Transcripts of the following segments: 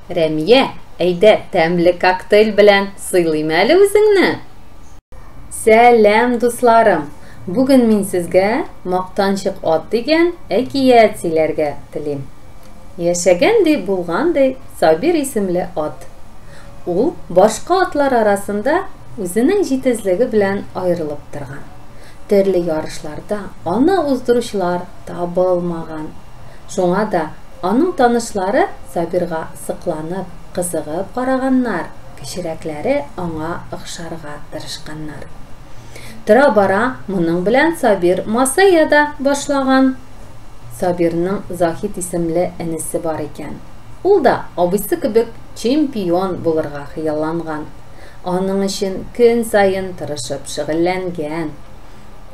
Рәмия, әйдә, тәмле коктейль белән сыйлыйм әле үзеңне. Сәлам, дусларым. Бүген мин сезгә Мактанчык ат дигән әкият сөйләргә телим. Яшәгәндәй булгандай Сабир исемле ат. Ул башка атлар арасында үзенең җитезлеге белән аерылып торган. Төрле ярышларда аны уздыручылар табылмаган. Шуңа да аның танышлары Сабирга сыкланып, кызыгып караганнар, кечерәкләре аңа охшарга тырышканнар. Тора-бара моның белән Сабир масая да башлаган. Сабирның Захит исемле энесе бар икән. Ул да абыйсы кебек чемпион булырга хыялланган. Аның өчен көн сайын тырышып шөгыльләнгән.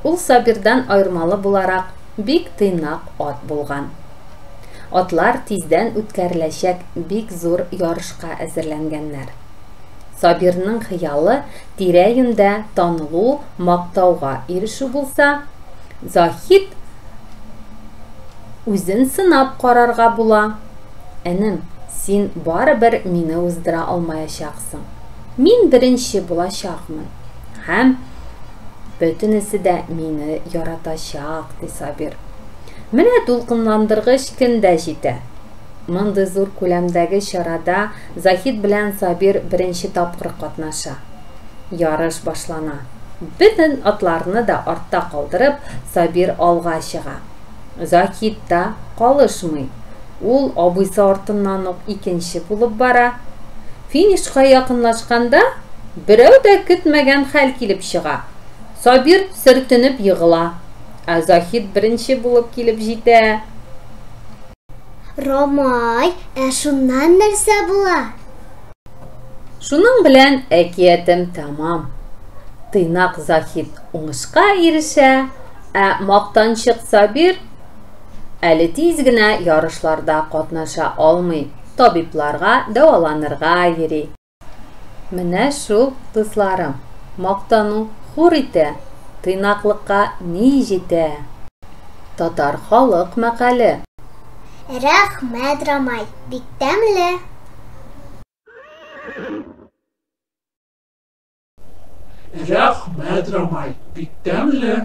Ул Сабирдан айырмалы буларак бик тыйнак ат булган. Атлар тиздән үткәреләчәк бик зур ярышка әзерләнгәннәр. Сабирның хыялы тирә-юньдә танылу, мактауга ирешү булса, Захит үзен сынап карарга була. Энем, син барыбер мине уздыра алмаячаксың. Мин беренче булачакмын. Һәм бөтенесе дә мине яратачак, ди Сабир. Менә дулкынландыргыч көн дә җитә. Мондый зур күләмдәге чарада Захит белән Сабир беренче тапкыр катнаша. Ярыш башлана. Бөтен атларны да артта калдырып, Сабир алга чыга. Захит та калышмый. Ул абыйсы артыннан ук икенче булып бара. Финишка якынлашканда берәү дә көтмәгән хәл килеп чыга. Сабир сөртенеп егыла. Захит беренче булып килеп җитә. Ромай, шуннан нәрсә була? Шуның белән әкиятем тамам. Тыйнак Захит уңышка ирешә, Мактанчык Сабир әле тиз генә ярышларда катнаша алмый, табибларга дәваланырга йөри. Менә шул, дусларым, мактану хур итә, тыйнаклыкка ни җитә? Татар халык мәкале. Рәхмәт, Ромай, бик тәмле. Рәхмәт, Ромай, бик тәмле.